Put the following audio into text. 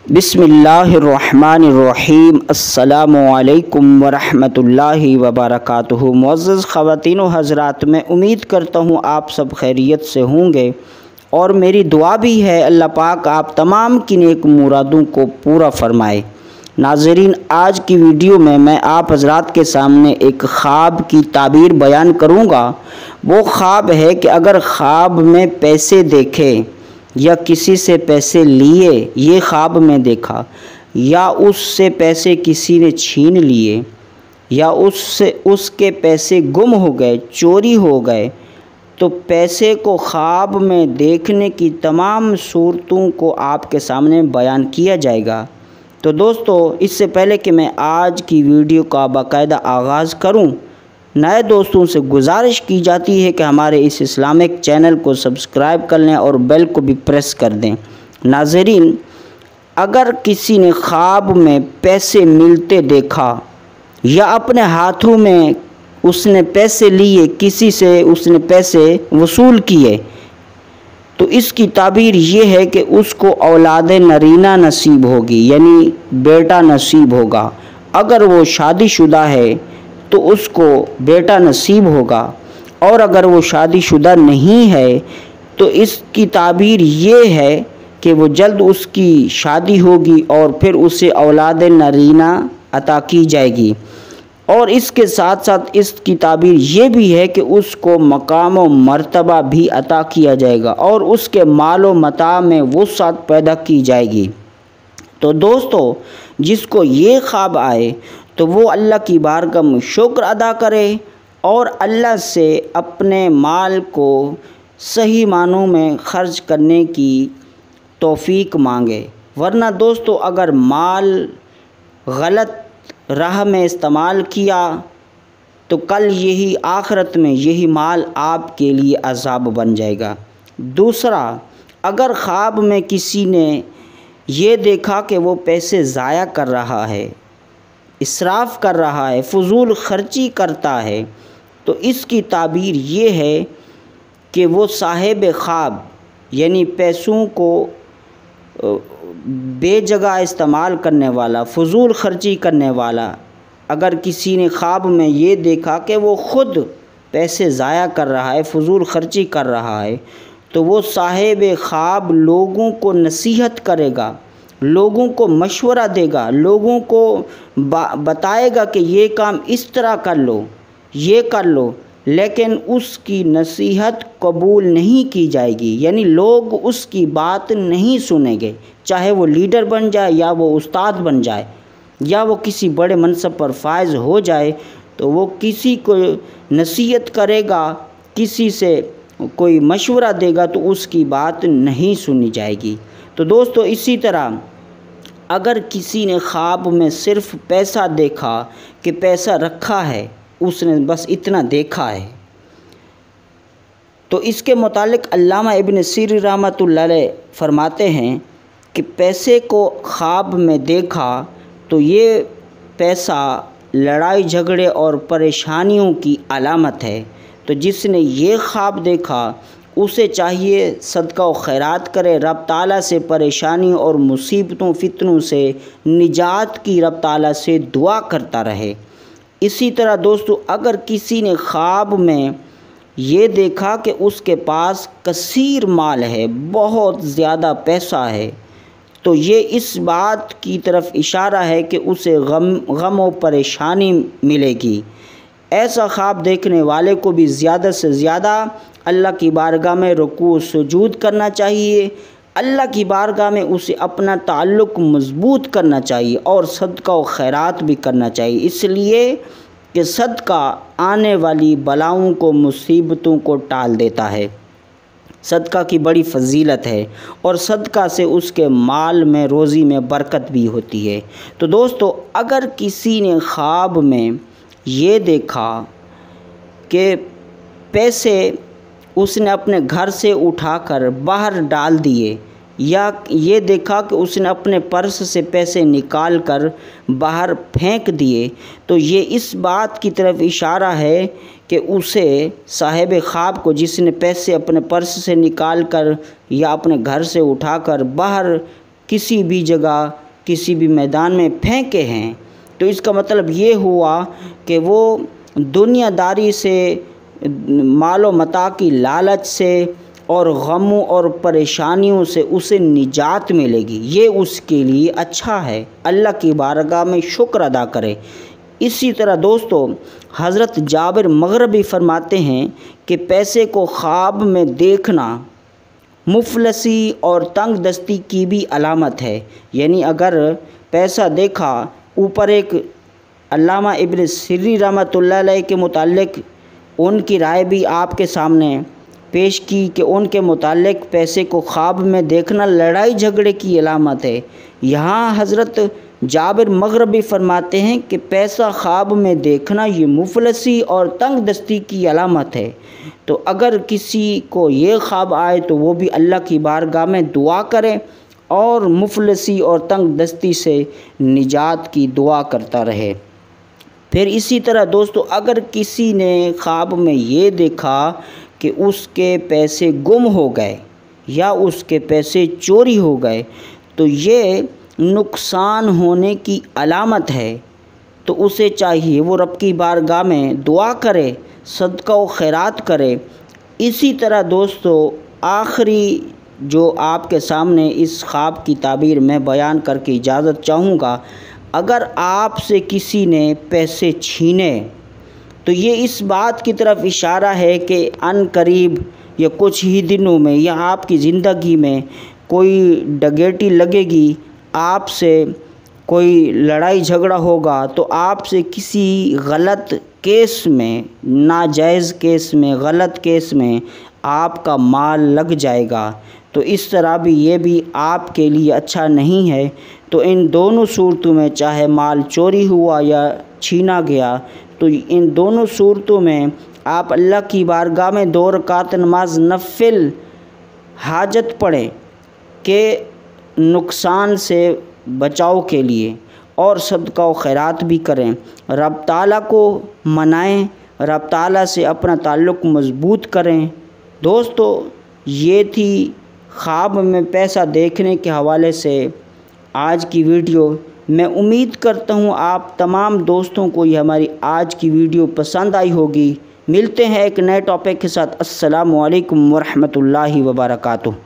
बिस्मिल्लाहिर्रहमानिर्रहीम। अस्सलामुअलैकुम वरहमतुल्लाहि वबरकातुहू। मुअज़्ज़ज़ ख़वातीन व हज़रात, मैं उम्मीद करता हूँ आप सब खैरियत से होंगे और मेरी दुआ भी है अल्लाह पाक आप तमाम की नेक मुरादों को पूरा फ़रमाए। नाज़रीन, आज की वीडियो में मैं आप हज़रात के सामने एक ख़्वाब की ताबीर बयान करूँगा। वो ख़्वाब है कि अगर ख़्वाब में पैसे देखे या किसी से पैसे लिए, ये ख्वाब में देखा, या उससे पैसे किसी ने छीन लिए, या उसके पैसे गुम हो गए, चोरी हो गए, तो पैसे को ख्वाब में देखने की तमाम सूरतों को आपके सामने बयान किया जाएगा। तो दोस्तों, इससे पहले कि मैं आज की वीडियो का बाकायदा आगाज़ करूं, नए दोस्तों से गुजारिश की जाती है कि हमारे इस इस्लामिक चैनल को सब्सक्राइब कर लें और बेल को भी प्रेस कर दें। नाज़रीन, अगर किसी ने ख्वाब में पैसे मिलते देखा या अपने हाथों में उसने पैसे लिए, किसी से उसने पैसे वसूल किए, तो इसकी ताबीर ये है कि उसको औलाद नरीना नसीब होगी, यानी बेटा नसीब होगा। अगर वो शादीशुदा है तो उसको बेटा नसीब होगा, और अगर वो शादीशुदा नहीं है तो इसकी ताबीर ये है कि वो जल्द उसकी शादी होगी और फिर उसे औलाद नरीना अता की जाएगी। और इसके साथ साथ इसकी ताबीर ये भी है कि उसको मकाम व मर्तबा भी अता किया जाएगा और उसके माल व मता में वुसअत पैदा की जाएगी। तो दोस्तों, जिसको ये ख्वाब आए तो वो अल्लाह की बारगाह में शुक्र अदा करे और अल्लाह से अपने माल को सही मानों में ख़र्च करने की तौफ़ीक मांगे। वरना दोस्तों, अगर माल गलत राह में इस्तेमाल किया तो कल यही आखिरत में यही माल आपके लिए अज़ाब बन जाएगा। दूसरा, अगर ख्वाब में किसी ने ये देखा कि वो पैसे ज़ाया कर रहा है, इसराफ़ कर रहा है, फ़ुज़ूल ख़र्ची करता है, तो इसकी ताबीर ये है कि वो साहिब ख्वाब, यानी पैसों को बेजगह इस्तेमाल करने वाला, फ़ुज़ूल ख़र्ची करने वाला, अगर किसी ने ख्वाब में ये देखा कि वो ख़ुद पैसे ज़ाया कर रहा है, फ़ुज़ूल ख़र्ची कर रहा है, तो वो साहिब ख्वाब लोगों को नसीहत करेगा, लोगों को मशवरा देगा, लोगों को बताएगा कि ये काम इस तरह कर लो, ये कर लो, लेकिन उसकी नसीहत कबूल नहीं की जाएगी, यानी लोग उसकी बात नहीं सुनेंगे। चाहे वो लीडर बन जाए या वो उस्ताद बन जाए या वो किसी बड़े मनसब पर फायज हो जाए, तो वो किसी को नसीहत करेगा, किसी से कोई मशवरा देगा तो उसकी बात नहीं सुनी जाएगी। तो दोस्तों, इसी तरह अगर किसी ने ख्वाब में सिर्फ़ पैसा देखा कि पैसा रखा है, उसने बस इतना देखा है, तो इसके मुतालिक अल्लामा इब्न सीरी रहमतुल्लाह अलैह फरमाते हैं कि पैसे को ख्वाब में देखा तो ये पैसा लड़ाई झगड़े और परेशानियों की अलामत है। तो जिसने ये ख्वाब देखा उसे चाहिए सदका व खैरात करे, रब ताला से परेशानी और मुसीबतों फितनों से निजात की रब ताला से दुआ करता रहे। इसी तरह दोस्तों, अगर किसी ने ख्वाब में ये देखा कि उसके पास कसीर माल है, बहुत ज़्यादा पैसा है, तो ये इस बात की तरफ इशारा है कि उसे गम व परेशानी मिलेगी। ऐसा ख्वाब देखने वाले को भी ज़्यादा से ज़्यादा अल्लाह की बारगाह में रुकू सुजूद करना चाहिए, अल्लाह की बारगाह में उसे अपना ताल्लुक़ मज़बूत करना चाहिए और सदका व खैरात भी करना चाहिए, इसलिए कि सदका आने वाली बलाओं को, मुसीबतों को टाल देता है। सदका की बड़ी फ़जीलत है और सदका से उसके माल में, रोज़ी में बरकत भी होती है। तो दोस्तों, अगर किसी ने ख्वाब में ये देखा कि पैसे उसने अपने घर से उठाकर बाहर डाल दिए, या ये देखा कि उसने अपने पर्स से पैसे निकाल कर बाहर फेंक दिए, तो ये इस बात की तरफ इशारा है कि उसे साहिब ख्वाब को, जिसने पैसे अपने पर्स से निकाल कर या अपने घर से उठाकर बाहर किसी भी जगह किसी भी मैदान में फेंके हैं, तो इसका मतलब ये हुआ कि वो दुनियादारी से, मालो मता की लालच से और गमों और परेशानियों से उसे निजात मिलेगी। ये उसके लिए अच्छा है। अल्लाह की बारगाह में शुक्र अदा करे। इसी तरह दोस्तों, हज़रत जाबिर मग़रिबी फरमाते हैं कि पैसे को ख्वाब में देखना मुफलसी और तंग दस्ती की भी अलामत है। यानी अगर पैसा देखा, ऊपर एक अल्लामा इब्न सिर्री रहमतुल्लाह अलैह के मुताल्लिक़ उनकी राय भी आपके सामने पेश की कि उनके मुताल्लिक़ पैसे को ख्वाब में देखना लड़ाई झगड़े की अलामत है। यहाँ हज़रत जाबिर मग़रिबी फरमाते हैं कि पैसा ख्वाब में देखना ये मुफलसी और तंग दस्ती की अलामत है। तो अगर किसी को ये ख्वाब आए तो वो भी अल्लाह की बारगाह में दुआ करे और मुफलसी और तंग दस्ती से निजात की दुआ करता रहे। फिर इसी तरह दोस्तों, अगर किसी ने ख्वाब में ये देखा कि उसके पैसे गुम हो गए या उसके पैसे चोरी हो गए, तो ये नुकसान होने की अलामत है। तो उसे चाहिए वो रब की बारगाह में दुआ करे, सदका व खैरात करे। इसी तरह दोस्तों, आखिरी जो आपके सामने इस ख्वाब की ताबीर मैं बयान करके इजाज़त चाहूँगा, अगर आपसे किसी ने पैसे छीने तो ये इस बात की तरफ इशारा है कि अनकरीब या कुछ ही दिनों में या आपकी ज़िंदगी में कोई डकैती लगेगी, आपसे कोई लड़ाई झगड़ा होगा, तो आपसे किसी गलत केस में, नाजायज़ केस में, गलत केस में आपका माल लग जाएगा। तो इस तरह भी ये भी आपके लिए अच्छा नहीं है। तो इन दोनों सूरतों में, चाहे माल चोरी हुआ या छीना गया, तो इन दोनों सूरतों में आप अल्लाह की बारगाह में 2 रकात नमाज नफिल हाजत पढ़ें कि नुकसान से बचाव के लिए, और सदका व खैरात भी करें। रब ताला को मनाएं, रब ताला से अपना ताल्लुक़ मज़बूत करें। दोस्तों, ये थी ख्वाब में पैसा देखने के हवाले से आज की वीडियो। मैं उम्मीद करता हूँ आप तमाम दोस्तों को ये हमारी आज की वीडियो पसंद आई होगी। मिलते हैं एक नए टॉपिक के साथ। अस्सलामु अलैकुम वरहमतुल्लाहि वबरकातुहू।